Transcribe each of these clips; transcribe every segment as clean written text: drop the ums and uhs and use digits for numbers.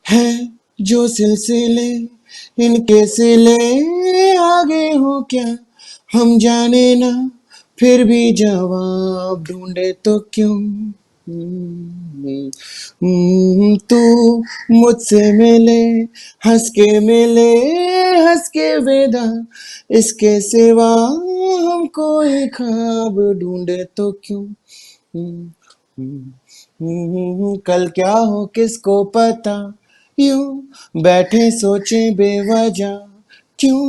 है जो सिलसिले इनके सिले आगे हो क्या हम जाने ना, फिर भी जवाब ढूंढे तो क्यों। तू मुझसे मिले, हंस के मिले, हंस के विदा, इसके सिवा हम कोई ख्वाब ढूंढे तो क्यों। कल क्या हो किसको पता, यूं बैठे सोचे बेवजह क्यों।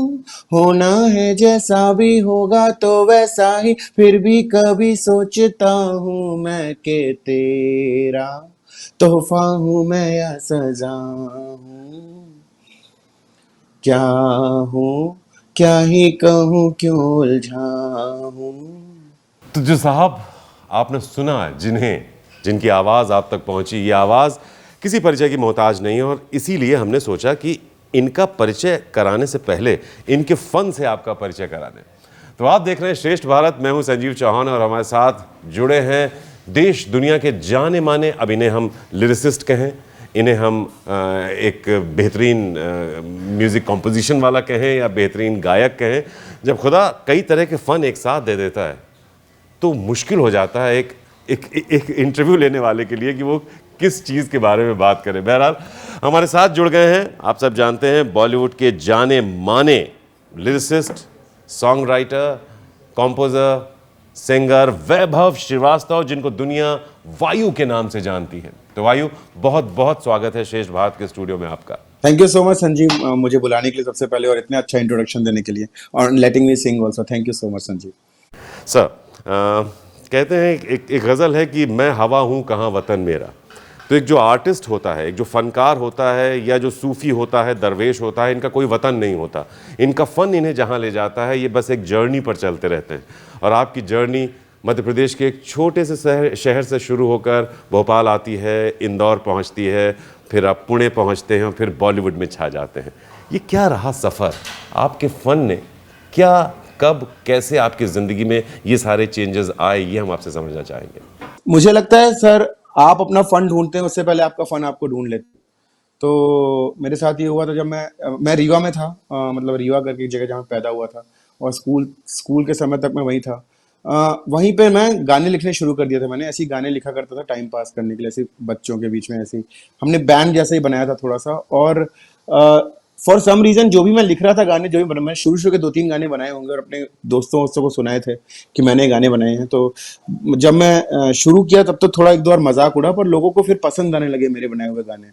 होना है जैसा भी होगा तो वैसा ही, फिर भी कभी सोचता हूँ मैं कि तेरा तोहफा हूँ मैं या सजा हूँ। क्या हूँ क्या ही कहूँ क्यों उलझा हूँ। तो जो साहब आपने सुना, जिनकी आवाज़ आप तक पहुंची, ये आवाज़ किसी परिचय की मोहताज नहीं है, और इसीलिए हमने सोचा कि इनका परिचय कराने से पहले इनके फ़न से आपका परिचय करा दें। तो आप देख रहे हैं श्रेष्ठ भारत, मैं हूं संजीव चौहान और हमारे साथ जुड़े हैं देश दुनिया के जाने माने, अब इन्हें हम लिरिसिस्ट कहें, इन्हें हम एक बेहतरीन म्यूज़िक कॉम्पोजिशन वाला कहें या बेहतरीन गायक कहें। जब खुदा कई तरह के फ़न एक साथ दे देता है तो मुश्किल हो जाता है एक इंटरव्यू लेने वाले के लिए कि वो किस चीज़ के बारे में बात करें। बहरहाल हमारे साथ जुड़ गए हैं, आप सब जानते हैं, बॉलीवुड के जाने माने लिरिसिस्ट, सॉन्ग राइटर, कॉम्पोज़र, सिंगर वैभव श्रीवास्तव, जिनको दुनिया वायु के नाम से जानती है। तो वायु, बहुत बहुत स्वागत है श्रेष्ठ भारत के स्टूडियो में आपका। Thank you so much Sanjeev, मुझे बुलाने के लिए सबसे पहले, और इतने अच्छा इंट्रोडक्शन देने के लिए, और letting me sing also. Thank you so much Sanjeev. Sir, कहते हैं एक गज़ल है कि मैं हवा हूँ कहाँ वतन मेरा। तो एक जो आर्टिस्ट होता है, एक जो फ़नकार होता है, या जो सूफ़ी होता है, दरवेश होता है, इनका कोई वतन नहीं होता। इनका फ़न इन्हें जहाँ ले जाता है, ये बस एक जर्नी पर चलते रहते हैं। और आपकी जर्नी मध्य प्रदेश के एक छोटे से शहर से शुरू होकर भोपाल आती है, इंदौर पहुँचती है, फिर आप पुणे पहुँचते हैं और फिर बॉलीवुड में छा जाते हैं। ये क्या रहा सफ़र आपके फ़न ने, क्या कब कैसे आपकी ज़िंदगी में ये सारे चेंजेस आए, ये हम आपसे समझना चाहेंगे। मुझे लगता है सर, आप अपना फन ढूंढते हैं उससे पहले आपका फन आपको ढूंढ लेते हैं। तो मेरे साथ ये हुआ था जब मैं रीवा में था, मतलब रीवा करके एक जगह जहाँ पैदा हुआ था, और स्कूल स्कूल के समय तक मैं वहीं था। वहीं पे मैं गाने लिखने शुरू कर दिया था। मैंने ऐसे ही गाने लिखा करता था टाइम पास करने के लिए, ऐसे बच्चों के बीच में। ऐसे ही हमने बैंड जैसा ही बनाया था थोड़ा सा। और फॉर सम रीजन जो भी मैं लिख रहा था गाने, जो भी मैं शुरू शुरू के 2-3 गाने बनाए होंगे और अपने दोस्तों वोस्तों को सुनाए थे कि मैंने ये गाने बनाए हैं। तो जब मैं शुरू किया तब तो थोड़ा एक दो बार मजाक उड़ा, पर लोगों को फिर पसंद आने लगे मेरे बनाए हुए गाने।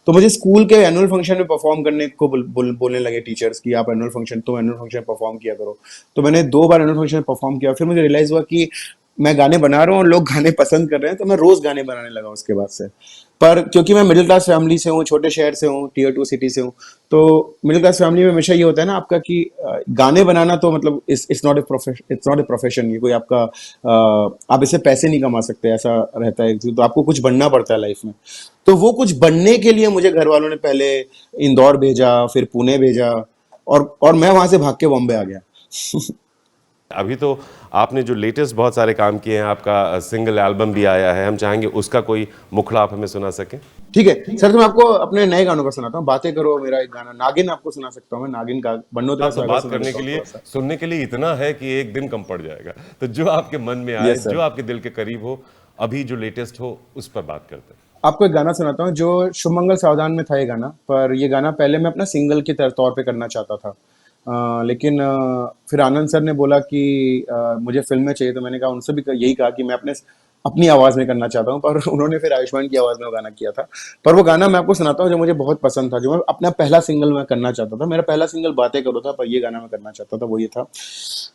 तो मुझे स्कूल के एनुअल फंक्शन में परफॉर्म करने को बोलने लगे टीचर्स कि आप एनुअल फंक्शन परफॉर्म किया करो। तो मैंने 2 बार एनुअल फंक्शन में परफॉर्म किया। फिर मुझे रियलाइज हुआ कि मैं गाने बना रहा हूँ और लोग गाने पसंद कर रहे हैं, तो मैं रोज गाने बनाने लगा उसके बाद से। पर क्योंकि मैं मिडिल क्लास फैमिली से हूँ, छोटे शहर से हूँ, टियर 2 सिटी से हूँ, तो मिडिल क्लास फैमिली में हमेशा ये होता है ना आपका कि गाने बनाना तो मतलब इट्स नॉट ए प्रोफेशन। ये कोई आपका आप इससे पैसे नहीं कमा सकते, ऐसा रहता है। तो आपको कुछ बनना पड़ता है लाइफ में। तो वो कुछ बनने के लिए मुझे घर वालों ने पहले इंदौर भेजा, फिर पुणे भेजा, और मैं वहां से भाग के बॉम्बे आ गया। अभी तो आपने जो लेटेस्ट बहुत सारे काम किए हैं, आपका सिंगल एल्बम भी आया है, हम चाहेंगे उसका कोई मुखड़ा आप हमें सुना सकें। ठीक है सर, तो मैं आपको अपने नए गानों का सुनाता हूँ। बातें करो मेरा एक गाना, नागिन आपको सुना सकता हूँ मैं। नागिन का बन्नो तेरा तो स्वागत बात सुना करने देता के हूँ लिए, थोड़ा सा। सुनने के लिए इतना है कि एक दिन कम पड़ जाएगा। तो जो आपके मन में आए, यस सर। जो आपके दिल के करीब हो, अभी जो लेटेस्ट हो, उस पर बात करते हैं। आपको एक गाना सुनाता हूँ जो शुभमंगल सावधान में था ये गाना। पर ये गाना पहले मैं अपना सिंगल के तौर पे करना चाहता था। लेकिन फिर आनंद सर ने बोला कि मुझे फिल्म में चाहिए, तो मैंने कहा उनसे भी यही कहा कि मैं अपनी आवाज में करना चाहता हूँ। पर उन्होंने फिर आयुष्मान की आवाज में वो गाना किया था। पर वो गाना मैं आपको सुनाता हूँ जो मुझे बहुत पसंद था, जो मैं अपना पहला सिंगल मैं करना चाहता था। मेरा पहला सिंगल बातें करो था, पर ये गाना मैं करना चाहता था, वो ये था।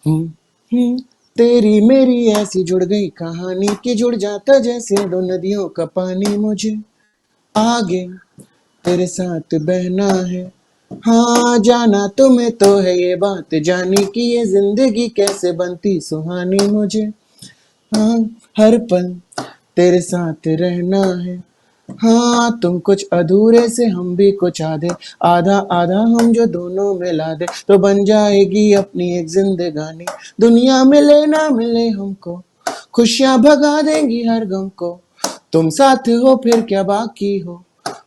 हम्म, हम्म, तेरी मेरी ऐसी जुड़ गई कहानी कि जुड़ जाता जैसे दो नदियों का पानी। मुझे आगे तेरे साथ बहना है, हाँ जाना तुम्हें तो है ये बात जानी कि ये जिंदगी कैसे बनती सुहानी। मुझे हाँ हर पल तेरे साथ रहना है, हाँ तुम कुछ अधूरे से हम भी कुछ आधे, आधा आधा हम जो दोनों मिला दे तो बन जाएगी अपनी एक जिंदगानी। दुनिया मिले ना मिले हमको, खुशियां भगा देंगी हर गम को। तुम साथ हो फिर क्या बाकी हो,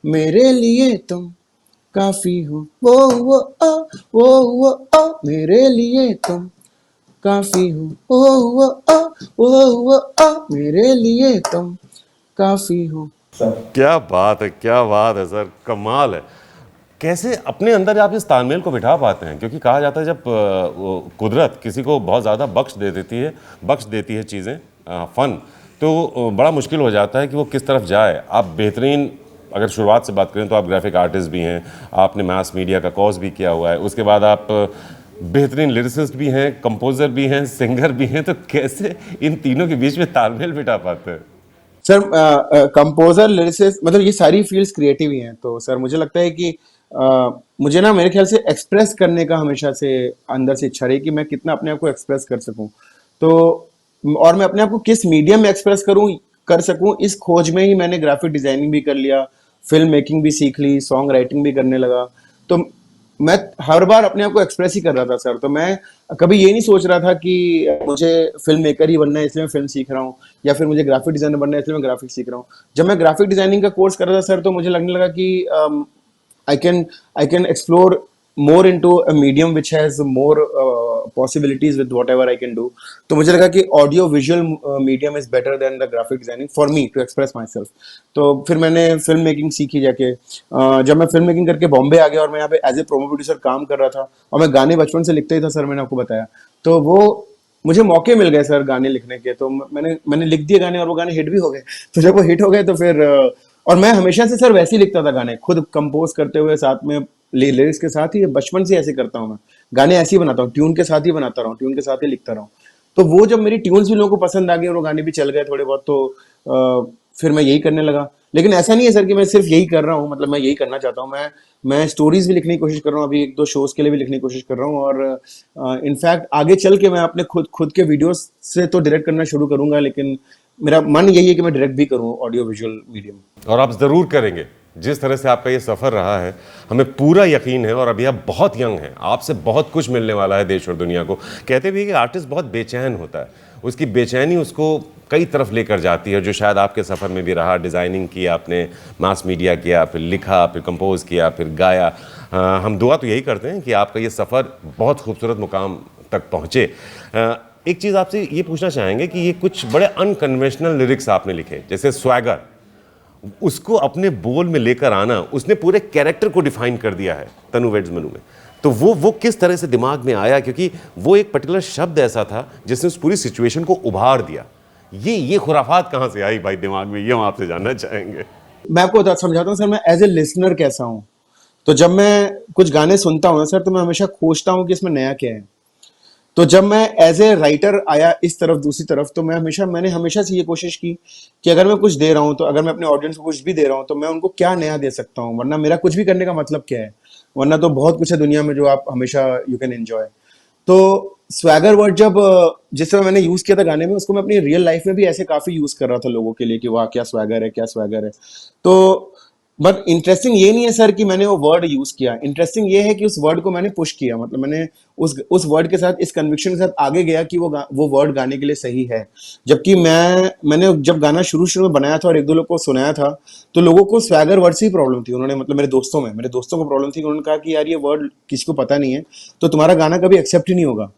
मेरे लिए तुम काफी हो, वो ओ, वो ओ, मेरे लिए तुम काफी हो, वो ओ, वो ओ, मेरे लिए तुम काफी हो। क्या बात है सर, कमाल है। कैसे अपने अंदर आप इस तालमेल को बिठा पाते हैं? क्योंकि कहा जाता है जब कुदरत किसी को बहुत ज़्यादा बख्श देती है चीज़ें, फ़न, तो बड़ा मुश्किल हो जाता है कि वो किस तरफ जाए। आप बेहतरीन, अगर शुरुआत से बात करें तो आप ग्राफिक आर्टिस्ट भी हैं, आपने मास मीडिया का कोर्स भी किया हुआ है, उसके बाद आप बेहतरीन लिरिसिस्ट भी हैं, कंपोज़र भी हैं, सिंगर भी हैं, तो कैसे इन तीनों के बीच में तालमेल बिठा पाते हैं? सर कंपोजर लिरिसिस्ट मतलब ये सारी फील्ड्स क्रिएटिव ही हैं, तो सर मुझे लगता है कि मुझे ना मेरे ख्याल से एक्सप्रेस करने का हमेशा से अंदर से इच्छा रही कि मैं कितना अपने आप को एक्सप्रेस कर सकूं, तो और मैं अपने आप को किस मीडियम में एक्सप्रेस कर सकूं, इस खोज में ही मैंने ग्राफिक डिजाइनिंग भी कर लिया, फिल्म मेकिंग भी सीख ली, सॉन्ग राइटिंग भी करने लगा। तो मैं हर बार अपने आप को एक्सप्रेस ही कर रहा था सर, तो मैं कभी ये नहीं सोच रहा था कि मुझे फिल्म मेकर ही बनना है इसलिए मैं फिल्म सीख रहा हूँ, या फिर मुझे ग्राफिक डिजाइनर बनना है इसलिए मैं ग्राफिक सीख रहा हूँ। जब मैं ग्राफिक डिजाइनिंग का कोर्स कर रहा था सर, तो मुझे लगने लगा कि I can I can explore more into a medium which has more possibilities with whatever I can do. तो मुझे लगा कि audio visual medium is better than the graphic designing for me to express myself. तो फिर मैंने film making सीखी जाके। जब मैं फिल्म मेकिंग करके बॉम्बे आ गया और मैं यहाँ पे एज ए प्रोमो प्रोड्यूसर काम कर रहा था, और मैं गाने बचपन से लिखता ही था सर, मैंने आपको बताया। तो वो मुझे मौके मिल गए सर गाने लिखने के, तो मैंने लिख दिए गाने और वो गाने हिट भी हो गए। तो जब वो हिट हो गए तो फिर और मैं हमेशा से सर वैसे ही लिखता था गाने, खुद कंपोज करते हुए साथ में लिरिक्स के साथ ही, बचपन से ऐसे करता हूँ मैं। गाने ऐसे ही बनाता हूँ, ट्यून के साथ ही बनाता रहा हूँ, ट्यून के साथ ही लिखता रहा हूँ। तो वो जब मेरी ट्यून्स भी लोगों को पसंद आ गई और वो गाने भी चल गए थोड़े बहुत, तो फिर मैं यही करने लगा। लेकिन ऐसा नहीं है सर कि मैं सिर्फ यही कर रहा हूँ, मतलब मैं यही करना चाहता हूँ। मैं स्टोरीज भी लिखने की कोशिश कर रहा हूँ, अभी एक दो शोज के लिए भी लिखने की कोशिश कर रहा हूँ, और इनफैक्ट आगे चल के मैं अपने खुद के वीडियोस से तो डायरेक्ट करना शुरू करूंगा, लेकिन मेरा मन यही है कि मैं डायरेक्ट भी करूँ ऑडियो विजुअल मीडियम। और आप ज़रूर करेंगे। जिस तरह से आपका ये सफ़र रहा है, हमें पूरा यकीन है, और अभी आप बहुत यंग हैं, आपसे बहुत कुछ मिलने वाला है देश और दुनिया को। कहते भी हैं कि आर्टिस्ट बहुत बेचैन होता है, उसकी बेचैनी उसको कई तरफ लेकर जाती है, जो शायद आपके सफ़र में भी रहा। डिज़ाइनिंग की आपने, मास मीडिया किया, फिर लिखा, फिर कंपोज किया, फिर गाया। हम दुआ तो यही करते हैं कि आपका ये सफ़र बहुत खूबसूरत मुकाम तक पहुँचे। एक चीज़ आपसे ये पूछना चाहेंगे कि ये कुछ बड़े अनकन्वेंशनल लिरिक्स आपने लिखे, जैसे स्वैगर, उसको अपने बोल में लेकर आना, उसने पूरे कैरेक्टर को डिफाइन कर दिया है तनु वेड्स मनु में। तो वो किस तरह से दिमाग में आया? क्योंकि वो एक पर्टिकुलर शब्द ऐसा था जिसने उस पूरी सिचुएशन को उभार दिया। ये खुराफात कहाँ से आई भाई दिमाग में, ये हम आपसे जानना चाहेंगे। मैं आपको समझाता हूँ सर, मैं एज ए लिसनर कैसा हूँ। तो जब मैं कुछ गाने सुनता हूँ ना सर, तो मैं हमेशा खोजता हूँ कि इसमें नया क्या है। तो जब मैं एज ए राइटर आया इस तरफ, दूसरी तरफ, तो मैंने हमेशा से ये कोशिश की कि अगर मैं कुछ दे रहा हूँ, तो अगर मैं अपने ऑडियंस को कुछ भी दे रहा हूँ, तो मैं उनको क्या नया दे सकता हूँ, वरना मेरा कुछ भी करने का मतलब क्या है। वरना तो बहुत कुछ है दुनिया में जो आप हमेशा यू कैन एंजॉय। तो स्वैगर वर्ड जब जिस समय मैंने यूज किया था गाने में, उसको मैं अपनी रियल लाइफ में भी ऐसे काफी यूज कर रहा था लोगों के लिए कि वाह क्या स्वैगर है, क्या स्वैगर है। तो बट इंटरेस्टिंग ये नहीं है सर कि मैंने वो वर्ड यूज किया, इंटरेस्टिंग ये है कि उस वर्ड को मैंने पुश किया, मतलब मैंने उस वर्ड के साथ, इस कन्विक्शन के साथ आगे गया कि वो वर्ड गाने के लिए सही है। जबकि मैंने जब गाना शुरू में बनाया था और एक दो लोग को सुनाया था, तो लोगों को स्वैगर वर्ड से ही प्रॉब्लम थी। उन्होंने, मतलब मेरे दोस्तों को प्रॉब्लम थी कि उन्होंने कहा कि यार ये वर्ड किसी को पता नहीं है, तो तुम्हारा गाना कभी एक्सेप्ट ही नहीं होगा।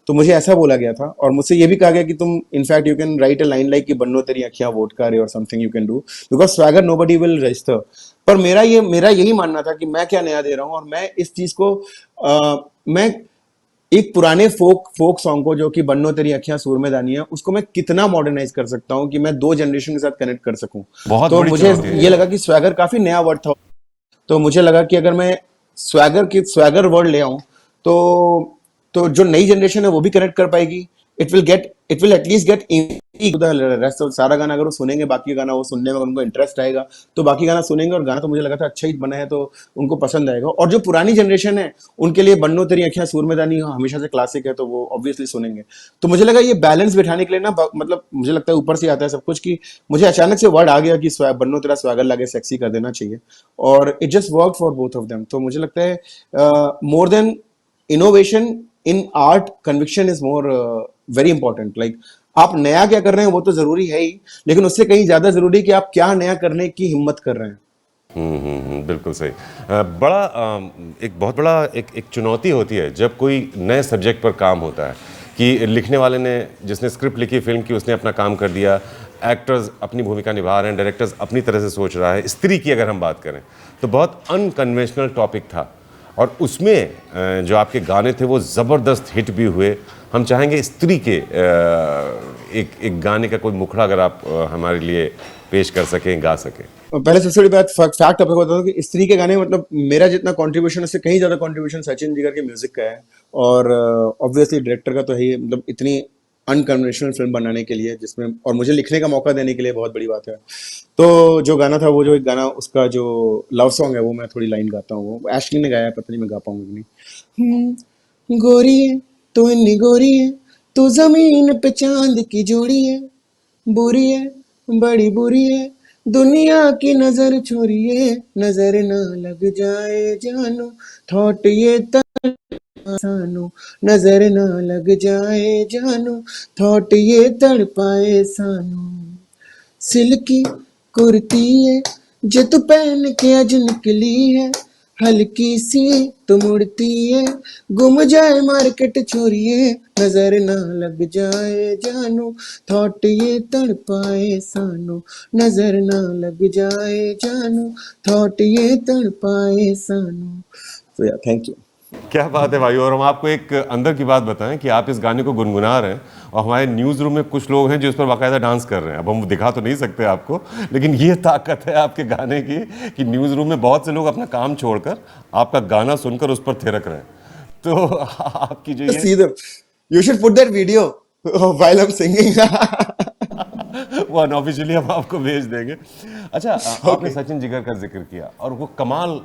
तो मुझे ऐसा बोला गया था, और मुझसे ये भी कहा गया कि तुम in fact you can write a line like कि बन्नो तेरी अखियां वोडका रे और something you can do, because swagger nobody will register. पर मेरा यही मानना था कि मैं क्या नया दे रहा हूं, और मैं इस चीज को मैं एक पुराने फोक सॉन्ग को, जो कि बन्नो तेरी अखियां सूर में दानी है, उसको मैं कितना मॉडर्नाइज कर सकता हूं कि मैं दो जनरेशन के साथ कनेक्ट कर सकूं। बहुत तो बड़ी मुझे चुनौती है ये ये। लगा कि स्वैगर काफी नया वर्ड था, तो मुझे लगा कि अगर मैं स्वैगर वर्ड ले आऊं, तो जो नई जनरेशन है वो भी कनेक्ट कर पाएगी। It will at least get rest of सारा गाना अगर वो सुनेंगे, बाकी गाना वो सुनने में अगर उनको इंटरेस्ट आएगा, तो बाकी गाना सुनेंगे, और गाना तो मुझे लगा था अच्छा ही बना है, तो उनको पसंद आएगा। और जो पुरानी जनरेशन है, उनके लिए बन्नो तेरी अखियां सूर में दानी हमेशा से क्लासिक है, तो वो ऑब्वियसली सुनेंगे। तो मुझे लगा ये बैलेंस बिठाने के लिए ना, मतलब मुझे लगता है ऊपर से आता है सब कुछ, कि मुझे अचानक से वर्ड आ गया कि बन्नो तेरा स्वैगर लगे सेक्सी कर देना चाहिए, और it just work for both of them. तो मुझे लगता है more than innovation in art, conviction is more very important. Like आप नया क्या कर रहे हैं वो तो जरूरी है ही, लेकिन उससे कहीं ज्यादा जरूरी है कि आप क्या नया करने की हिम्मत कर रहे हैं। बिल्कुल सही। बड़ा एक बहुत बड़ा एक चुनौती होती है जब कोई नए सब्जेक्ट पर काम होता है कि लिखने वाले ने, जिसने स्क्रिप्ट लिखी फिल्म की, उसने अपना काम कर दिया, एक्टर्स अपनी भूमिका निभा रहे हैं, डायरेक्टर्स अपनी तरह से सोच रहा है। स्त्री की अगर हम बात करें तो बहुत अनकन्वेंशनल टॉपिक था और उसमें जो आपके गाने थे वो ज़बरदस्त हिट भी हुए। हम चाहेंगे स्त्री के एक गाने का कोई मुखड़ा अगर आप हमारे लिए पेश कर सकें, गा सकें। पहले सबसे बड़ी बात फैक्ट आपको बता दूं कि स्त्री के गाने मतलब मेरा जितना कंट्रीब्यूशन उससे कहीं ज्यादा कंट्रीब्यूशन सचिन जिगर के म्यूजिक का है। और ऑब्वियसली डायरेक्टर का तो है ही, मतलब इतनी अनकन्वेंशनल फिल्म बनाने के लिए जिसमें, और मुझे लिखने का मौका देने के लिए बहुत बड़ी बात है। तो जो गाना था, वो जो एक गाना उसका जो लव सॉन्ग है, वो मैं थोड़ी लाइन गाता हूँ, वो एशली ने गाया है, पता नहीं मैं गा पाऊंगा कि नहीं। गोरी है तो इतनी गोरी है, तू जमीन पे चांद की जोड़ी है, बुरी है बड़ी बुरी है, दुनिया की नजर छोड़ी है, नजर ना लग जाए जानू, थॉट ये सानू, नजर ना लग जाए जानू, थॉट ये तड़पाए सानू, सिल्की कुर्ती है जो तू पहन के आज निकली है, हल्की सी तो मुड़ती है, गुम जाए मार्केट छोरिए, नजर ना लग जाए जानू, थॉट ये तड़पाए सानू, नजर ना लग जाए जानू, थॉट ये तड़पाए सानू। तो या थैंक यू। क्या बात है भाई। और हम आपको एक अंदर की बात बताएं कि आप इस गाने को गुनगुना रहे हैं और हमारे न्यूज़ रूम में कुछ लोग हैं जो इस पर बाकायदा डांस कर रहे हैं। अब हम दिखा तो नहीं सकते आपको, लेकिन ये ताकत है आपके गाने की कि न्यूज़ रूम में बहुत से लोग अपना काम छोड़कर आपका गाना सुनकर उस पर थिरक रहे हैं। तो आपकी जो ये See them. You should put that video while I'm singing. वो अनऑफिशियली हम आपको भेज देंगे। अच्छा, आपने Okay. सचिन जिगर का जिक्र किया और वो कमाल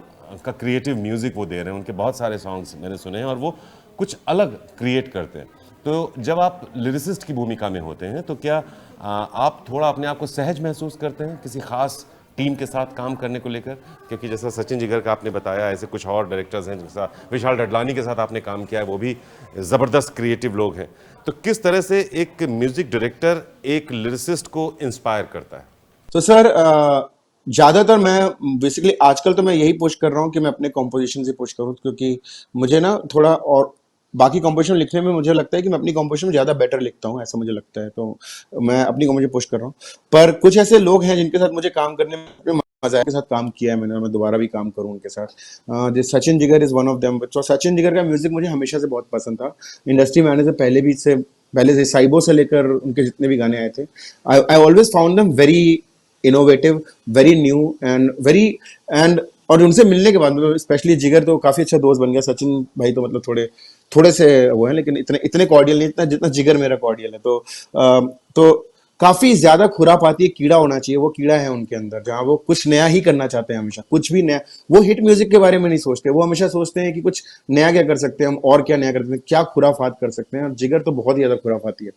का क्रिएटिव म्यूजिक वो दे रहे हैं। उनके बहुत सारे सॉन्ग्स मैंने सुने हैं और वो कुछ अलग क्रिएट करते हैं। तो जब आप लिरिसिस्ट की भूमिका में होते हैं तो क्या आप थोड़ा अपने आप को सहज महसूस करते हैं किसी खास टीम के साथ काम करने को लेकर? क्योंकि जैसा सचिन जिगर का आपने बताया, ऐसे कुछ और डायरेक्टर्स हैं जिनके साथ विशाल डडलानी के साथ आपने काम किया है, वो भी ज़बरदस्त क्रिएटिव लोग हैं। तो किस तरह से एक म्यूजिक डायरेक्टर एक लिरिसिस्ट को इंस्पायर करता है? तो सर ज्यादातर मैं बेसिकली आजकल तो मैं यही पुश कर रहा हूँ कि मैं अपने कॉम्पोजिशन से पुश करूँ, क्योंकि मुझे ना थोड़ा और बाकी कॉम्पोजिशन लिखने में मुझे लगता है कि मैं अपनी कॉम्पोजिशन ज्यादा बेटर लिखता हूँ, ऐसा मुझे लगता है। तो मैं अपनी कॉम्पोजिशन पुश कर रहा हूँ। पर कुछ ऐसे लोग हैं जिनके साथ मुझे काम करने में मजा है, के साथ काम किया है मैंने, और मैं दोबारा भी काम करूँ उनके साथ। जिस Sachin Jigar is one of them. तो सचिन जिगर का म्यूजिक मुझे हमेशा से बहुत पसंद था, इंडस्ट्री में आने से पहले भी, से पहले से साइबो से लेकर उनके जितने भी गाने आए थे, I always found them very innovative, very new and very and और उनसे मिलने के बाद मतलब स्पेशली जिगर तो काफी अच्छा दोस्त बन गया। सचिन भाई तो मतलब थोड़े थोड़े से वो है, लेकिन इतने इतने कॉर्डियल नहीं, इतना जितना जिगर मेरा कॉर्डियल है। तो काफी ज्यादा खुरापाती एक कीड़ा होना चाहिए, वो कीड़ा है उनके अंदर, जहाँ वो कुछ नया ही करना चाहते हैं हमेशा, कुछ भी नया। वो हिट म्यूजिक के बारे में नहीं सोचते, वो हमेशा सोचते हैं कि कुछ नया क्या कर सकते हैं हम, और क्या नया कर सकते हैं, क्या खुराफात कर सकते हैं। और जिगर तो बहुत ही ज्यादा खुराफाती है।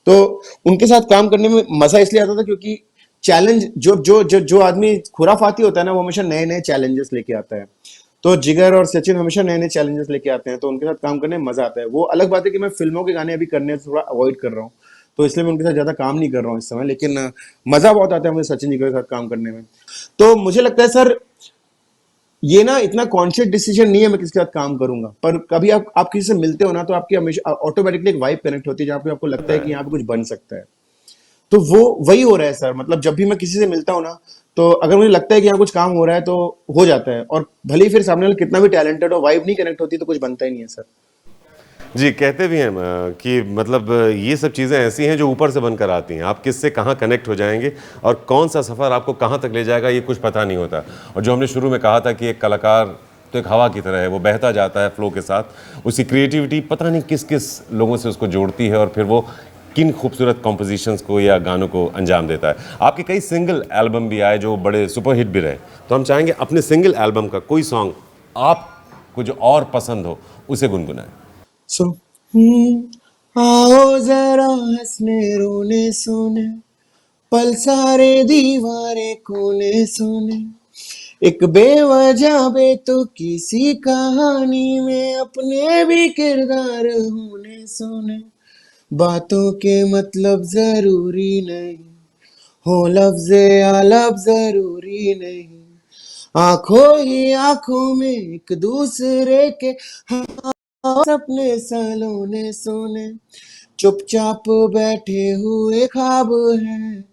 तो उनके साथ काम करने में मजा इसलिए आता था क्योंकि चैलेंज, जो आदमी खुराफाती होता है ना, वो हमेशा नए नए चैलेंजेस लेके आता है। तो जिगर और सचिन हमेशा नए नए चैलेंजेस लेके आते हैं, तो उनके साथ काम करने में मजा आता है। वो अलग बात है कि मैं फिल्मों के गाने अभी करने से थोड़ा अवॉइड कर रहा हूँ, तो इसलिए मैं उनके साथ ज्यादा काम नहीं कर रहा हूँ इस समय, लेकिन मजा बहुत आता है मुझे सचिन जिगर के साथ काम करने में। तो मुझे लगता है सर, ये ना इतना कॉन्शियस डिसीजन नहीं है मैं किसके साथ काम करूंगा, पर कभी आप किसी से मिलते हो ना, तो आपकी हमेशा ऑटोमेटिकली एक वाइब कनेक्ट होती है, जहाँ पे आपको लगता होता है है। कि यहाँ पे कुछ बन सकता है। तो वो वही हो रहा है सर, मतलब जब भी मैं किसी से मिलता हूँ ना, तो अगर मुझे लगता है कि यहाँ कुछ काम हो रहा है तो हो जाता है, और भले ही फिर सामने वाला कितना भी टैलेंटेड हो, वाइब नहीं कनेक्ट होती तो कुछ बनता ही नहीं है सर। जी, कहते भी हैं कि मतलब ये सब चीज़ें ऐसी हैं जो ऊपर से बनकर आती हैं। आप किससे कहाँ कनेक्ट हो जाएँगे और कौन-सा सफ़र आपको कहाँ तक ले जाएगा, ये कुछ पता नहीं होता। और जो हमने शुरू में कहा था कि एक कलाकार तो एक हवा की तरह है, वो बहता जाता है फ्लो के साथ। उसकी क्रिएटिविटी पता नहीं किस-किस लोगों से उसको जोड़ती है और फिर वो किन खूबसूरत कॉम्पोजिशंस को या गानों को अंजाम देता है। आपके कई सिंगल एल्बम भी आए जो बड़े सुपरहिट भी रहे। तो हम चाहेंगे अपने सिंगल एल्बम का कोई सॉन्ग आपको जो और पसंद हो, उसे गुनगुनाएँ। सो आओ जरा हंसने रोने सोने, पल सारे दीवारे कोने सोने, एक बेवजह बेतुकी सी कहानी में अपने भी किरदार होने सोने, बातों के मतलब जरूरी नहीं, हो लफ्ज़े या लफ्ज़ जरूरी नहीं, आंखों ही आंखों में एक दूसरे के सपने सलोने सोने, चुपचाप बैठे हुए ख्वाब हैं,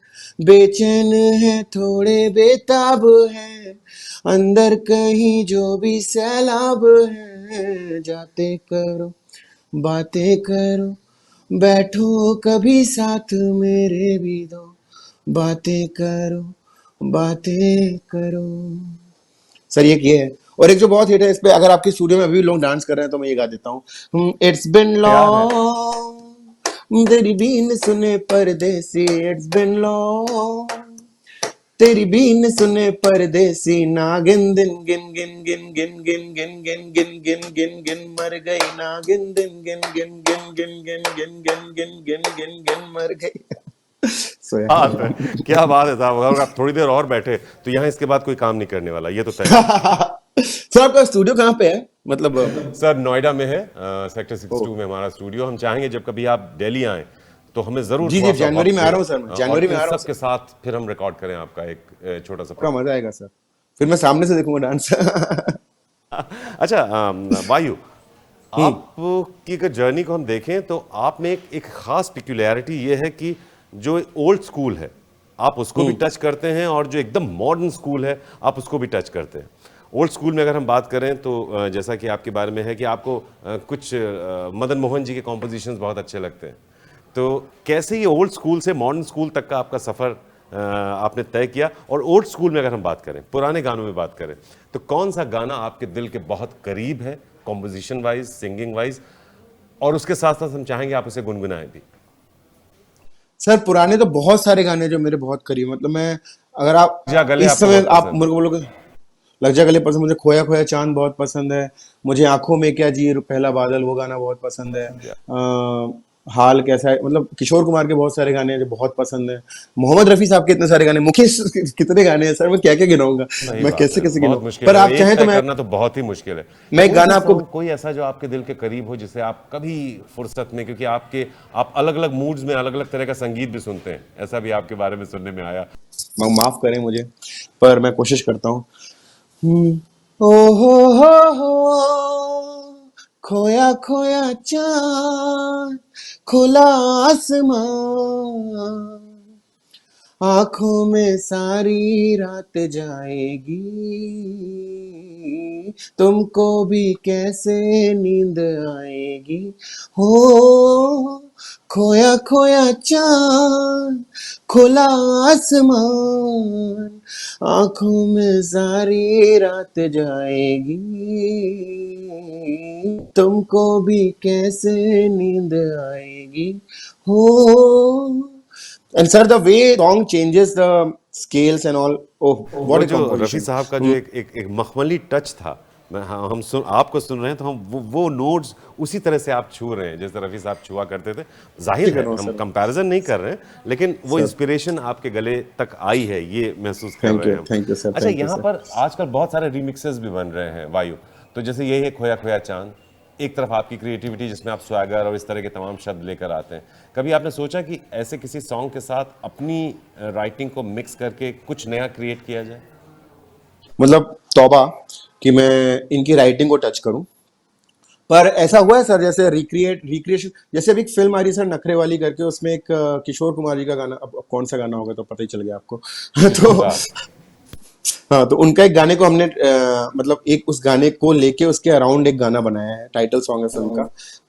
बेचैन है थोड़े बेताब है, अंदर कहीं जो भी सैलाब है, जाते करो बातें करो, बैठो कभी साथ मेरे भी दो, बातें करो बातें करो। सर ये है। और एक जो बहुत हिट है इस पे, अगर आपके स्टूडियो में अभी भी लोग डांस कर रहे हैं तो मैं ये गा देता हूँ, इट्स बिन प्यार है। लॉन्ग तेरी बीन सुने परदेसी, इट्स बिन लॉन्ग तेरी बीन सुने परदेसी, नागिन दिन गिन गिन गिन गिन गिन गिन गिन गिन गिन गिन गिन मर गई, नागिन दिन गिन गिन गिन गिन गिन गिन गिन गिन गिन गिन गिन मर गई। सो बात है, क्या बात है साहब, अगर आप थोड़ी देर और बैठे तो यहाँ इसके बाद कोई काम नहीं करने वाला, ये तो तय है। सर आपका स्टूडियो कहाँ पे है, मतलब? सर नोएडा में है, सेक्टर ओ 62 में हमारा स्टूडियो। हम चाहेंगे जब कभी आप दिल्ली आएं तो हमें जरूर जी जी, थोड़ा सा जनवरी वक्त में आ दें, रहा हूँ सर, मैं और जनवरी में इन आ रहा हूँ सब सर। के साथ फिर हम रिकॉर्ड करें आपका एक छोटा सा पूरा प्रोग्राम। मजा आएगा सर, फिर मैं सामने से देखूंगा डांस। अच्छा, वायु, आपकी अगर जर्नी को हम देखें तो आप में एक खास पिक्यूलियरिटी ये है कि जो ओल्ड स्कूल है आप उसको भी टच करते हैं, और जो एकदम मॉडर्न स्कूल है आप उसको भी टच करते हैं। ओल्ड स्कूल में अगर हम बात करें तो जैसा कि आपके बारे में है कि आपको कुछ मदन मोहन जी के कॉम्पोजिशंस बहुत अच्छे लगते हैं, तो कैसे ये ओल्ड स्कूल से मॉडर्न स्कूल तक का आपका सफ़र आपने तय किया? और ओल्ड स्कूल में अगर हम बात करें, पुराने गानों में बात करें, तो कौन सा गाना आपके दिल के बहुत करीब है, कॉम्पोजिशन वाइज, सिंगिंग वाइज, और उसके साथ साथ हम चाहेंगे आप उसे गुनगुनाएं भी। सर पुराने तो बहुत सारे गाने जो मेरे बहुत करीब, मतलब मैं, अगर आप जा गले इस आपको समय बहुत आप पसंद मेरे को बोलोगे लग जा गले पसंद, मुझे खोया खोया चांद बहुत पसंद है, मुझे आंखों में क्या जी पहला बादल वो गाना बहुत पसंद है, है। हाल कैसा है, मतलब किशोर कुमार के बहुत सारे गाने हैं जो बहुत पसंद है, मोहम्मद रफी साहब के इतने सारे गाने, मुकेश कितने गाने हैं सर, मैं क्या क्या गिनाऊंगा, सही मैं बात कैसे है, कैसे बहुत गिनाऊं, मुश्किल पर है, आप एक चाहें तो तय मैं करना तो बहुत ही मुश्किल है। मैं एक कोई भी गाना आपको, सॉन्ग, कोई ऐसा जो आपके दिल के करीब हो, जिसे आप कभी फुर्सत में, क्योंकि आप अलग अलग मूड्स में अलग अलग तरह का संगीत भी सुनते हैं, ऐसा भी आपके बारे में सुनने में आया। माफ करें मुझे, पर मैं कोशिश करता हूँ। ओ हो, खोया खोया चांद, खुला आसमान, आंखों में सारी रात जाएगी, तुमको भी कैसे नींद आएगी, हो खोया खोया चांद, खुला आसमान, आंखों में सारी रात जाएगी, तुमको भी कैसे नींद आएगी, हो। And sir, the way song changes the scales and all. Oh, what वो a जो रफ़ी composition. साहब का जो एक मखमली टच था, मैं, हाँ, हम सुन आपको सुन रहे हैं तो हम वो नोट्स उसी तरह से आप छू रहे हैं जैसे रफ़ी साहब छुआ करते थे। जाहिर कर है रहा हूँ हम सर, कंपैरिजन नहीं कर रहे हैं, लेकिन वो सर इंस्पिरेशन आपके गले तक आई है, ये महसूस कर रहे हैं हम। थैंक यू सर, अच्छा, थैंक यू यहाँ सर। पर आजकल बहुत सारे रिमिक्सेस भी बन रहे हैं वायु, तो जैसे ये है खोया खोया चांद, एक तरफ आपकी क्रिएटिविटी जिसमें आप स्वैगर और इस तरह के तमाम शब्द लेकर आते हैं, कभी आपने सोचा कि ऐसे किसी सॉन्ग के साथ अपनी राइटिंग को मिक्स करके कुछ नया क्रिएट किया जाए? मतलब तौबा कि मैं इनकी राइटिंग को टच करूं, पर ऐसा हुआ है सर, जैसे रिक्रिएशन, जैसे अभी एक फिल्म आ रही है सर नखरे वाली करके, उसमें एक किशोर कुमार जी का गाना, अब कौन सा गाना होगा तो पता ही चल गया आपको। किसको तो कहा? हाँ, तो उनका एक गाने को हमने मतलब एक उस गाने को लेके उसके अराउंड एक गाना बनाया है, टाइटल सॉन्ग है फिल्म का,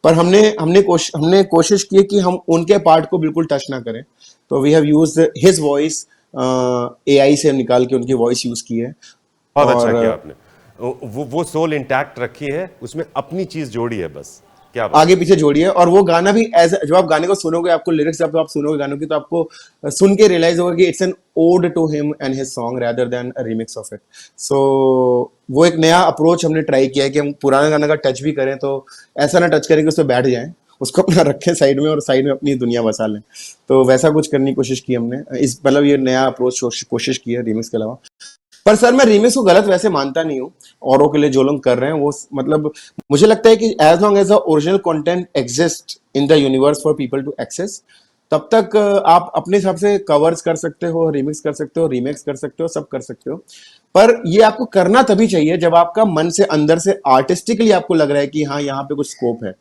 पर हमने कोशिश की है कि हम उनके पार्ट को बिल्कुल टच ना करें, तो we have used his voice, AI से निकाल के उनकी वॉइस यूज की है, बहुत अच्छा और किया आपने, वो सोल इंटैक्ट रखी है, उसमें अपनी चीज जोड़ी है बस। क्या बात आगे पीछे जोड़ी है, और वो गाना भी एज, जब आप गाने को सुनोगे, आपको लिरिक्स जब आप सुनोगे गानों की, तो आपको सुन के रियलाइज होगा कि it's an ode to him and his song rather than a remix of it. So वो एक नया अप्रोच हमने ट्राई किया है कि हम पुराना गाना का टच भी करें तो ऐसा ना टच करें कि उस पर बैठ जाएं, उसको अपना रखें साइड में और साइड में अपनी दुनिया बसा लें, तो वैसा कुछ करने की कोशिश की हमने, इस मतलब ये नया अप्रोच कोशिश की है रिमिक्स के अलावा। पर सर मैं रीमिक्स को गलत वैसे मानता नहीं हूँ, औरों के लिए जो लोग कर रहे हैं वो, मतलब मुझे लगता है कि as long as the original content exist in the universe for people to access, तब तक आप अपने हिसाब से कवर्स कर सकते हो, रिमिक्स कर सकते हो, रीमेक्स कर सकते हो, सब कर सकते हो। पर ये आपको करना तभी चाहिए जब आपका मन से अंदर से आर्टिस्टिकली आपको लग रहा है कि हाँ यहाँ पे कुछ स्कोप है।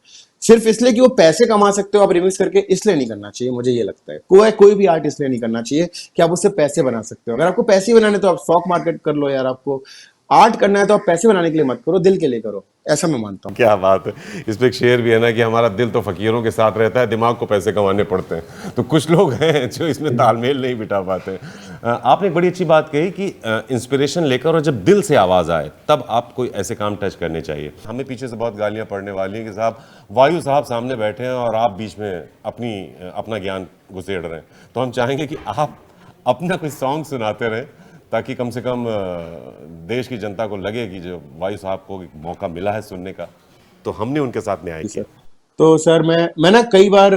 सिर्फ इसलिए कि वो पैसे कमा सकते हो आप रिमिक्स करके, इसलिए नहीं करना चाहिए, मुझे ये लगता है। कोई भी आर्ट इसलिए नहीं करना चाहिए कि आप उससे पैसे बना सकते हो। अगर आपको पैसे बनाने तो आप स्टॉक मार्केट कर लो यार। आपको आर्ट करना है तो आप पैसे बनाने के लिए मत करो, दिल के लिए करो, ऐसा मैं मानता हूँ। क्या बात है। इस पे एक शेर भी है ना कि हमारा दिल तो फकीरों के साथ रहता है, दिमाग को पैसे कमाने पड़ते हैं। तो कुछ लोग हैं जो इसमें तालमेल नहीं बिठा पाते। आपने एक बड़ी अच्छी बात कही कि इंस्पिरेशन लेकर और जब दिल से आवाज़ आए तब आप कोई ऐसे काम टच करने चाहिए। हमें पीछे से बहुत गालियाँ पड़ने वाली हैं कि साहब वायु साहब सामने बैठे हैं और आप बीच में अपना ज्ञान घुसेड़ रहे हैं। तो हम चाहेंगे कि आप अपना कोई सॉन्ग सुनाते रहें ताकि कम से कम देश की जनता को लगे कि जो वायु साहब को एक मौका मिला है सुनने का, तो हमने उनके साथ न्याय जी किया। सर। तो सर मैं ना कई बार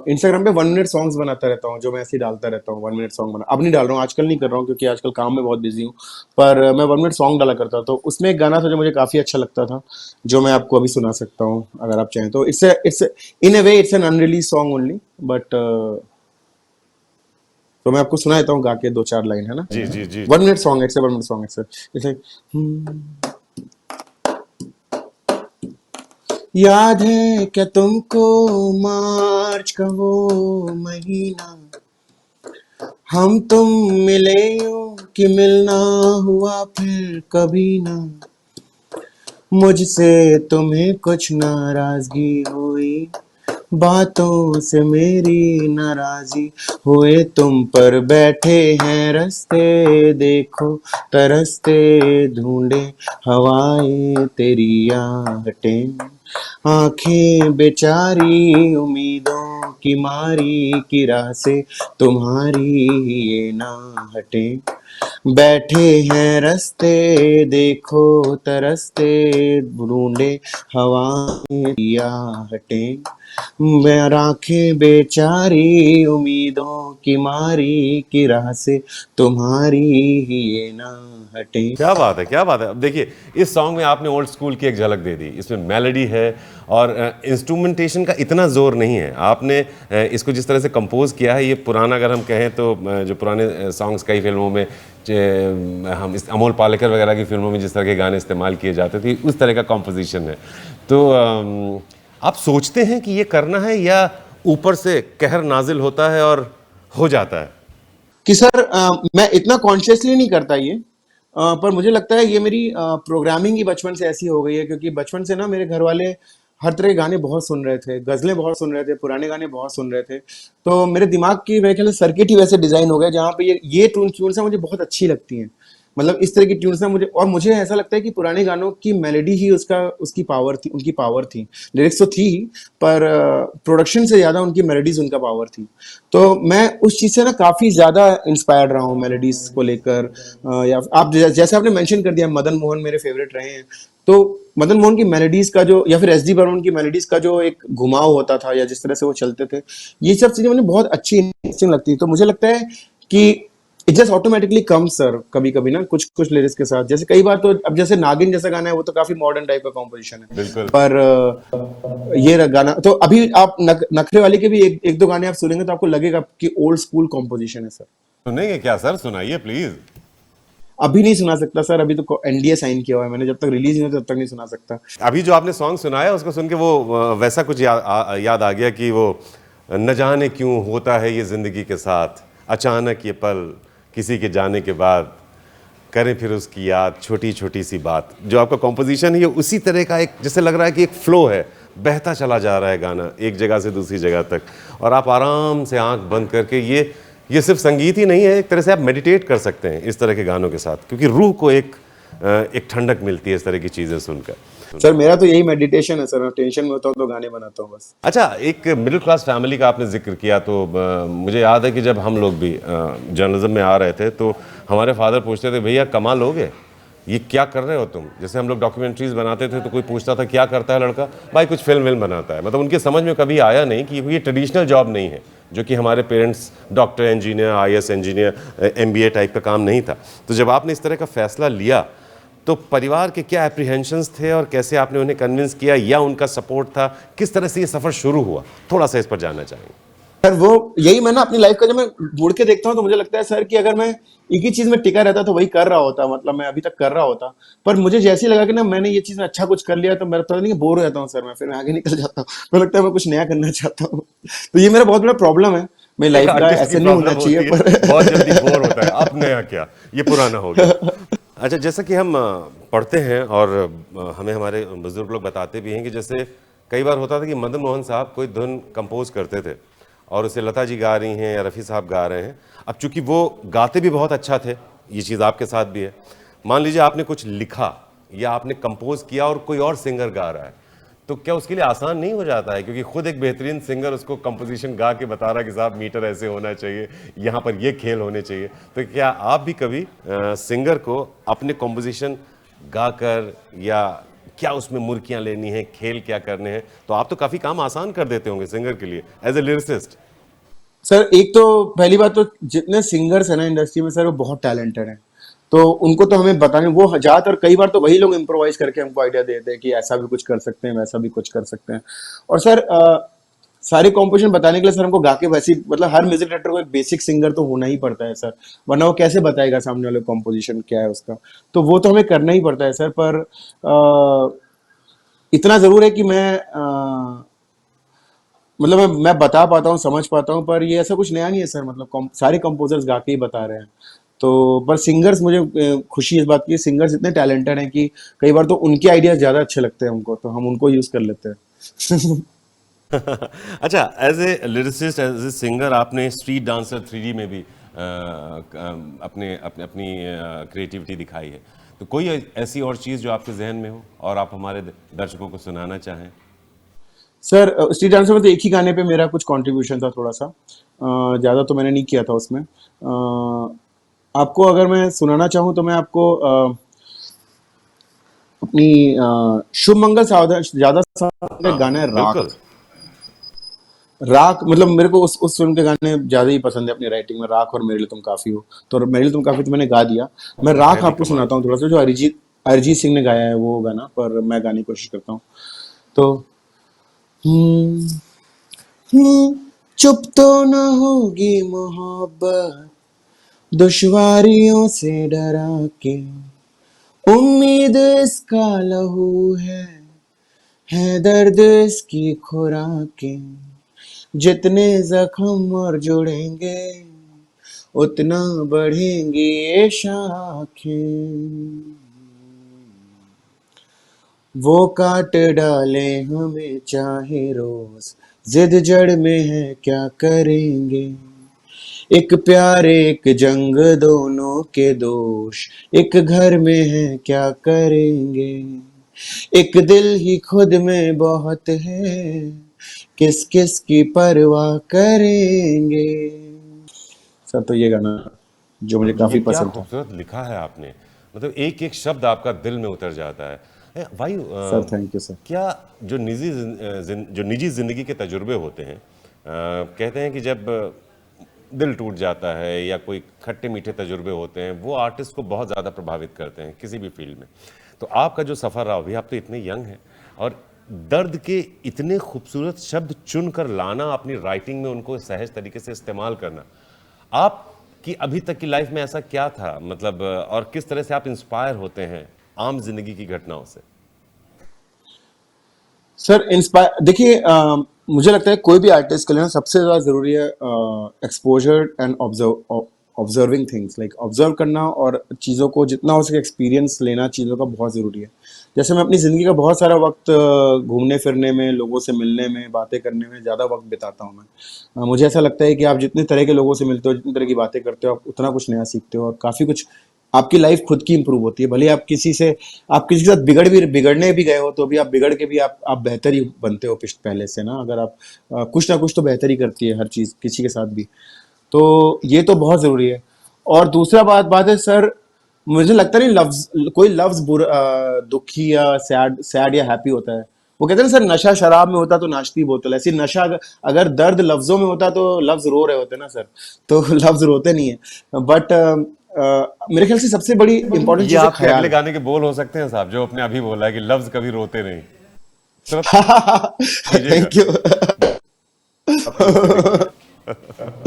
इंस्टाग्राम पे 1 मिनट सॉन्ग्स बनाता रहता हूँ, जो मैं ऐसे ही डालता रहता हूँ। 1 मिनट सॉन्ग बना, अब नहीं डाल रहा हूँ, आजकल नहीं कर रहा हूँ क्योंकि आजकल काम में बहुत बिजी हूँ। पर मैं 1 मिनट सॉन्ग डाला करता, तो उसमें एक गाना था जो मुझे काफी अच्छा लगता था, जो मैं आपको अभी सुना सकता हूँ अगर आप चाहें तो। It's in A way it's an unreleased song only, but तो मैं आपको सुना देता हूँ गा के 2-4 लाइन, है ना। जी जी जी। 1 minute song, it's 1 minute song, it's like याद है क्या तुमको मार्च का वो महीना, हम तुम मिले यूं कि मिलना हुआ फिर कभी ना, मुझसे तुम्हें कुछ नाराजगी हुई, बातों से मेरी नाराजी हुए, तुम पर बैठे हैं रस्ते देखो तरसते, ढूंढे हवाएं तेरी आहटें, आंखें बेचारी उम्मीदों की मारी की राह से तुम्हारी ये ना हटे, बैठे हैं रस्ते देखो तरसते, ढूंढे हवाएं या हटे, मैं आंखें बेचारी उम्मीदों की मारी की राह से तुम्हारी ही ये ना हटे। क्या बात है, क्या बात है। अब देखिए इस सॉन्ग में आपने ओल्ड स्कूल की एक झलक दे दी। इसमें मेलोडी है और इंस्ट्रूमेंटेशन का इतना जोर नहीं है। आपने इसको जिस तरह से कंपोज किया है, ये पुराना अगर हम कहें तो जो पुराने सॉन्ग्स कई फिल्मों में हम इस अमोल पालेकर वगैरह की फिल्मों में जिस तरह के गाने इस्तेमाल किए जाते थे, उस तरह का कंपोजिशन है। तो आप सोचते हैं कि ये करना है या ऊपर से कहर नाजिल होता है और हो जाता है? कि सर मैं इतना कॉन्शियसली नहीं करता ये, पर मुझे लगता है ये मेरी प्रोग्रामिंग ही बचपन से ऐसी हो गई है, क्योंकि बचपन से ना मेरे घर वाले हर तरह के गाने बहुत सुन रहे थे, गजलें बहुत सुन रहे थे, पुराने गाने बहुत सुन रहे थे। तो मेरे दिमाग की मेरे ख्याल से सर्किट ही वैसे डिजाइन हो गया जहाँ पे ये ट्यून्स मुझे बहुत अच्छी लगती हैं। मतलब इस तरह की ट्यून्स ना मुझे, और मुझे ऐसा लगता है कि पुराने गानों की मेलोडी ही उसकी पावर थी, उनकी पावर थी। लिरिक्स तो थी ही, पर प्रोडक्शन से ज्यादा उनकी मेलोडीज उनका पावर थी। तो मैं उस चीज से ना काफी ज्यादा इंस्पायर्ड रहा हूँ मेलोडीज को लेकर। या आप जैसे आपने मेंशन कर दिया, मदन मोहन मेरे फेवरेट रहे हैं। तो मदन मोहन की मेलोडीज का जो, या फिर एस डी बर्मन की मेलोडीज का जो एक घुमाव होता था, या जिस तरह से वो चलते थे, ये सब चीजें मुझे बहुत अच्छी इंटरेस्टिंग लगती है। तो मुझे लगता है कि it just automatically come sir, कभी कभी ना कुछ कुछ लिरिक्स के साथ। जैसे कई बार तो, अब जैसे नागिन जैसा गाना है, वो तो काफी मॉडर्न टाइप का कॉम्पोजिशन है। बिल्कुल। पर ये गाना तो अभी आप नखरे वाले के भी एक दो गाने आप सुनेंगे तो आपको लगेगा कि ओल्ड स्कूल कॉम्पोजिशन है सर। सुनेंगे क्या सर? सुनाइए प्लीज। अभी नहीं सुना सकता सर, अभी तो एनडीए साइन किया हुआ है मैंने, जब तक रिलीज नहीं होता तब तक नहीं सुना सकता। अभी जो आपने सॉन्ग सुनाया उसको सुन के वो वैसा कुछ याद आ गया कि वो न जाने क्यों होता है ये ज़िंदगी के साथ, अचानक ये पल किसी के जाने के बाद, करें फिर उसकी याद छोटी छोटी सी बात। जो आपका कॉम्पोजिशन है ये उसी तरह का, एक जैसे लग रहा है कि एक फ्लो है, बहता चला जा रहा है गाना एक जगह से दूसरी जगह तक, और आप आराम से आंख बंद करके ये सिर्फ संगीत ही नहीं है, एक तरह से आप मेडिटेट कर सकते हैं इस तरह के गानों के साथ, क्योंकि रूह को एक ठंडक मिलती है इस तरह की चीज़ें सुनकर। सर मेरा तो यही मेडिटेशन है सर, मैं टेंशन में होता हूँ तो गाने बनाता हूँ बस। अच्छा, एक मिडिल क्लास फैमिली का आपने जिक्र किया, तो मुझे याद है कि जब हम लोग भी जर्नलिज्म में आ रहे थे तो हमारे फादर पूछते थे, भैया कमा लोगे, ये क्या कर रहे हो तुम? जैसे हम लोग डॉक्यूमेंट्रीज बनाते थे तो कोई पूछता था क्या करता है लड़का, भाई कुछ फिल्म बनाता है। मतलब उनके समझ में कभी आया नहीं कि ये ट्रेडिशनल जॉब नहीं है, जो कि हमारे parents doctor, engineer, IAS engineer, MBA type का काम नहीं था। तो जब आपने इस तरह का फैसला लिया तो परिवार के क्या एप्रीहेंशंस थे और कैसे आपने उन्हें कन्विंस किया, या उनका सपोर्ट था? किस तरह से ये सफ़र शुरू हुआ, थोड़ा सा इस पर जानना चाहेंगे। सर वो यही मैं ना अपनी लाइफ का जब मैं मुड़ के देखता हूँ तो मुझे लगता है सर कि अगर मैं एक ही चीज में टिका रहता तो वही कर रहा होता, मतलब मैं अभी तक कर रहा होता। पर मुझे जैसे ही लगा कि ना मैंने ये चीज में अच्छा कुछ कर लिया तो मेरा पता नहीं बोर हो जाता हूँ सर, मैं फिर मैं आगे निकल जाता हूँ, मुझे लगता है मैं कुछ नया करना चाहता हूँ। तो ये मेरा बहुत बड़ा प्रॉब्लम है मेरी एक लाइफ का, आर्टिस्ट की ऐसे नहीं होना प्रॉब्लम चाहिए होती है, पर बहुत जल्दी बोर होता है, अब नया क्या, ये पुराना हो गया। अच्छा, जैसा कि हम पढ़ते हैं और हमें हमारे बुजुर्ग लोग बताते भी हैं कि जैसे कई बार होता था कि मदन मोहन साहब कोई धुन कंपोज करते थे और उसे लता जी गा रही हैं या रफ़ी साहब गा रहे हैं। अब चूंकि वो गाते भी बहुत अच्छा थे, ये चीज़ आपके साथ भी है। मान लीजिए आपने कुछ लिखा या आपने कंपोज किया और कोई और सिंगर गा रहा है, तो क्या उसके लिए आसान नहीं हो जाता है, क्योंकि खुद एक बेहतरीन सिंगर उसको कंपोजिशन गा के बता रहा है कि साहब मीटर ऐसे होना चाहिए, यहाँ पर ये खेल होने चाहिए। तो क्या आप भी कभी सिंगर को अपने कंपोजिशन गाकर या क्या उसमें मुर्कियां लेनी है, खेल क्या करने हैं, तो आप तो काफी काम आसान कर देते होंगे सिंगर के लिए एज ए लिरिसिस्ट। सर एक तो पहली बात तो जितने सिंगर्स हैं ना इंडस्ट्री में सर वो बहुत टैलेंटेड हैं। तो उनको तो हमें बताने वो ज्यादातर कई बार तो वही लोग इम्प्रोवाइज करके हमको आइडिया देते हैं कि ऐसा भी कुछ कर सकते हैं वैसा भी कुछ कर सकते हैं। और सर सारे कॉम्पोजिशन बताने के लिए सर हमको गा के वैसी मतलब हर म्यूजिक डायरेक्टर को एक बेसिक सिंगर तो होना ही पड़ता है सर, वरना वो कैसे बताएगा सामने वाले कॉम्पोजिशन क्या है उसका। तो वो तो हमें करना ही पड़ता है सर। पर इतना जरूर है कि मतलब मैं बता पाता हूँ समझ पाता हूँ, पर ये ऐसा कुछ नया नहीं है सर, मतलब सारे कंपोजर्स गा के ही बता रहे हैं। तो पर सिंगर्स मुझे खुशी इस बात की, सिंगर्स इतने टैलेंटेड हैं कि कई बार तो उनके आइडियाज ज्यादा अच्छे लगते हैं हमको, तो हम उनको यूज कर लेते हैं। अच्छा, as a lyricist, as a singer, आपने स्ट्रीट डांसर 3D में भी अपने अपने अपनी क्रिएटिविटी दिखाई है। तो कोई ऐसी और चीज़ जो आपके जहन में हो और आप हमारे दर्शकों को सुनाना चाहें? सर स्ट्रीट डांसर में तो एक ही गाने पे मेरा कुछ कंट्रीब्यूशन था थोड़ा सा, ज्यादा तो मैंने नहीं किया था उसमें। आपको अगर मैं सुनाना चाहूँ तो मैं आपको अपनी शुभ मंगल सावधान ज्यादा सावधान का हाँ, गाना है बिल्कुल। राख। राख मतलब मेरे को उस फिल्म के गाने ज्यादा ही पसंद है अपनी राइटिंग में, राख और मेरे लिए तुम काफी हो। तो मेरे लिए तुम काफी तो मैंने गा दिया। मैं तो है राख भी आपको कमाल। सुनाता हूँ थोड़ा सा, जो अरिजीत अरिजीत सिंह ने गाया है वो गाना, पर मैं गाने की कोशिश करता हूँ। तो हम्म, चुप तो न होगी मोहब्बत दुश्वारियों से डरा के, उम्मीद इसका लहू है दर्द इसकी खुराकें, जितने जख्म और जुड़ेंगे उतना बढ़ेंगी ये शाखें, वो काट डाले हमें चाहे रोज, जिद जड़ में है क्या करेंगे, एक प्यार एक जंग दोनों के दोष, एक घर में है क्या करेंगे, एक दिल ही खुद में बहुत है, किस किस की परवाह करेंगे। सर तो ये गाना जो मुझे ये काफी क्या पसंद था। खूबसूरत लिखा है आपने, मतलब एक एक शब्द आपका दिल में उतर जाता है। वायु, सर थैंक यू सर। क्या जो जो निजी जिंदगी के तजुर्बे होते हैं, कहते हैं कि जब दिल टूट जाता है या कोई खट्टे मीठे तजुर्बे होते हैं, वो आर्टिस्ट को बहुत ज़्यादा प्रभावित करते हैं किसी भी फील्ड में। तो आपका जो सफ़र रहा, अभी आप तो इतने यंग हैं और दर्द के इतने खूबसूरत शब्द चुन कर लाना, अपनी राइटिंग में उनको सहज तरीके से इस्तेमाल करना, आप कि अभी तक की लाइफ में ऐसा क्या था, मतलब और किस तरह से आप इंस्पायर होते हैं आम जिंदगी की घटनाओं से? सर इंस्पायर देखिए, मुझे लगता है कोई भी आर्टिस्ट के लिए ना सबसे ज्यादा जरूरी है exposure and observing things, like observe करना और चीज़ों को जितना हो सके एक्सपीरियंस लेना चीज़ों का बहुत ज़रूरी है। जैसे मैं अपनी ज़िंदगी का बहुत सारा वक्त घूमने फिरने में, लोगों से मिलने में, बातें करने में ज़्यादा वक्त बिताता हूँ मैं। मुझे ऐसा लगता है कि आप जितने तरह के लोगों से मिलते हो, जितनी तरह की बातें करते हो, आप उतना कुछ नया सीखते हो और काफ़ी कुछ आपकी लाइफ खुद की इंप्रूव होती है। भले ही आप किसी के साथ बिगड़ने भी गए हो तो भी आप बिगड़ के भी आप बेहतर ही बनते हो पहले से ना, अगर आप कुछ ना कुछ तो बेहतर ही करती है हर चीज़ किसी के साथ भी। तो ये तो बहुत जरूरी है। और दूसरा बात है सर, मुझे लगता नहीं लफ्ज कोई लफ्ज दुखी या सैड या हैप्पी होता है। वो कहते हैं ना सर, नशा शराब में होता तो नाचती बोतल, ऐसी नशा अगर दर्द लफ्जों में होता तो लफ्ज रो रहे होते ना सर। तो लफ्ज रोते नहीं है, बट मेरे ख्याल से सबसे बड़ी इंपॉर्टेंट ये चीज है आपके अगले ख्याल। गाने के बोल हो सकते हैं साहब, जो आपने अभी बोला है कि लफ्ज कभी रोते नहीं। सुना दीजिएगा, थैंक यू। आपको भी सुनिए।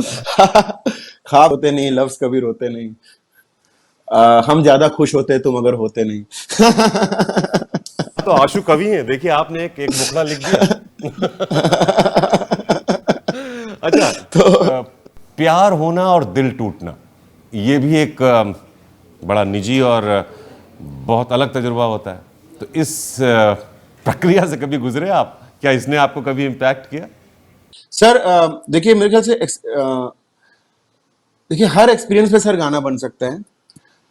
ख्वाब होते नहीं, लफ्ज कभी रोते नहीं। हम ज्यादा खुश होते तुम अगर होते नहीं। तो आशु कवि हैं, देखिए आपने एक एक मुखड़ा लिख दिया। अच्छा, प्यार होना और दिल टूटना, ये भी एक बड़ा निजी और बहुत अलग तजुर्बा होता है। तो इस प्रक्रिया से कभी गुजरे आप? क्या इसने आपको कभी इम्पैक्ट किया? सर देखिए मेरे ख्याल से देखिए हर एक्सपीरियंस पे सर गाना बन सकता है,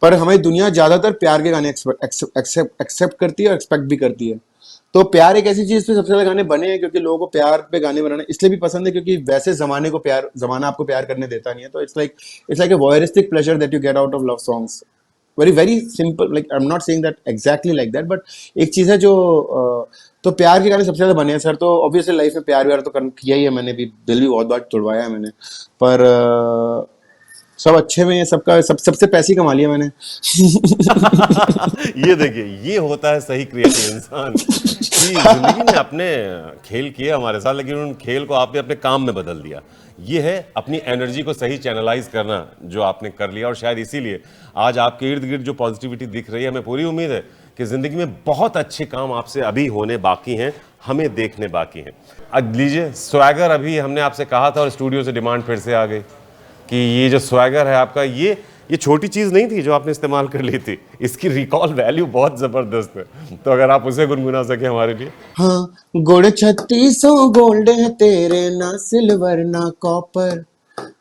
पर हमारी दुनिया ज्यादातर प्यार के गाने एक्सेप्ट करती है और एक्सपेक्ट भी करती है। तो प्यार एक ऐसी चीज पे सबसे ज्यादा गाने बने हैं, क्योंकि लोगों को प्यार पे गाने बनाना इसलिए भी पसंद है क्योंकि वैसे जमाना आपको प्यार करने देता नहीं है। तो it's like a voyeuristic pleasure that you get out of love songs. Very simple, like I am not saying that exactly like that, but एक चीज है जो तो प्यार के गाने सबसे ज्यादा बने हैं सर। तो ऑब्वियसली लाइफ में प्यार व्यार तो किया ही है मैंने भी, दिल भी बहुत बार तोड़वाया है मैंने, पर सब अच्छे में है, सबसे पैसे कमा लिया मैंने। ये देखिए, ये होता है सही क्रिएटिव इंसान कि जिंदगी ने अपने खेल किए हमारे साथ, लेकिन उन खेल को आपने अपने काम में बदल दिया। ये है अपनी एनर्जी को सही चैनलाइज करना, जो आपने कर लिया। और शायद इसीलिए आज आपके इर्द गिर्द जो पॉजिटिविटी दिख रही है, हमें पूरी उम्मीद है कि जिंदगी में बहुत अच्छे काम आपसे अभी होने बाकी हैं, हमें देखने बाकी हैं। अब लीजिए स्वैगर, अभी हमने आपसे कहा था और स्टूडियो से डिमांड फिर से आ गई कि ये जो स्वैगर है आपका, ये छोटी चीज़ नहीं थी जो आपने इस्तेमाल कर ली थी, इसकी रिकॉल वैल्यू बहुत ज़बरदस्त है। तो अगर आप उसे गुनगुना सके हमारे लिए। हाँ, गुड़ 3600 गोल्ड है तेरे, ना सिल्वर ना कॉपर,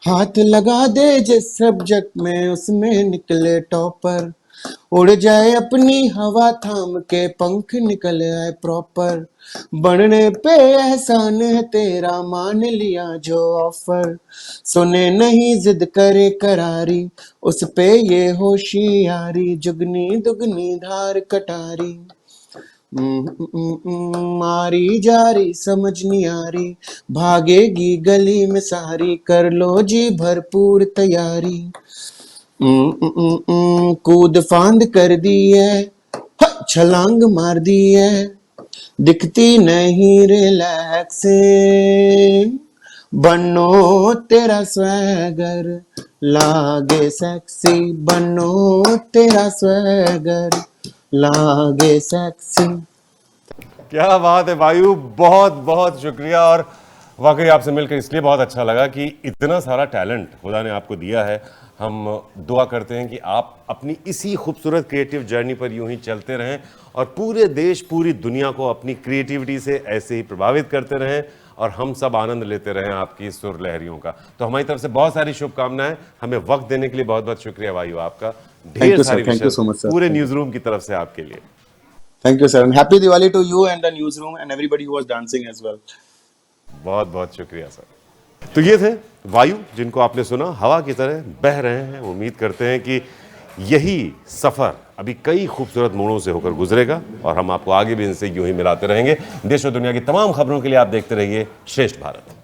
हाथ लगा दे जिस सब्जेक्ट में उसमें निकले टॉपर, उड़ जाए अपनी हवा थाम के पंख निकल आए प्रॉपर, बनने पे एहसान है तेरा मान लिया जो ऑफर, सुने नहीं जिद करे करारी उस पे ये होशियारी, जुगनी दुगनी धार कटारी, मारी जारी समझ नहीं आ रही, भागेगी गली में सारी, कर लो जी भरपूर तैयारी, कूद फांद कर दी है, छलांग मार दी है, दिखती नहीं रिलैक्स, बनो तेरा स्वैगर लागे सेक्सी, बनो तेरा स्वैगर लागे सेक्सी। क्या बात है वायु, बहुत बहुत शुक्रिया। और वाकई आपसे मिलकर इसलिए बहुत अच्छा लगा कि इतना सारा टैलेंट खुदा ने आपको दिया है। हम दुआ करते हैं कि आप अपनी इसी खूबसूरत क्रिएटिव जर्नी पर यूं ही चलते रहें और पूरे देश पूरी दुनिया को अपनी क्रिएटिविटी से ऐसे ही प्रभावित करते रहें, और हम सब आनंद लेते रहें आपकी सुर लहरियों का। तो हमारी तरफ से बहुत सारी शुभकामनाएं। हमें वक्त देने के लिए बहुत बहुत शुक्रिया वायु आपका। ढेर सारी विशेष पूरे न्यूज रूम की तरफ से आपके लिए। Thank you, sir, and happy Diwali to you and the newsroom and everybody who was dancing as well. बहुत बहुत शुक्रिया सर। तो ये थे वायु, जिनको आपने सुना हवा की तरह बह रहे हैं। उम्मीद करते हैं कि यही सफ़र अभी कई खूबसूरत मोड़ों से होकर गुजरेगा और हम आपको आगे भी इनसे यूं ही मिलाते रहेंगे। देश और दुनिया की तमाम खबरों के लिए आप देखते रहिए श्रेष्ठ भारत।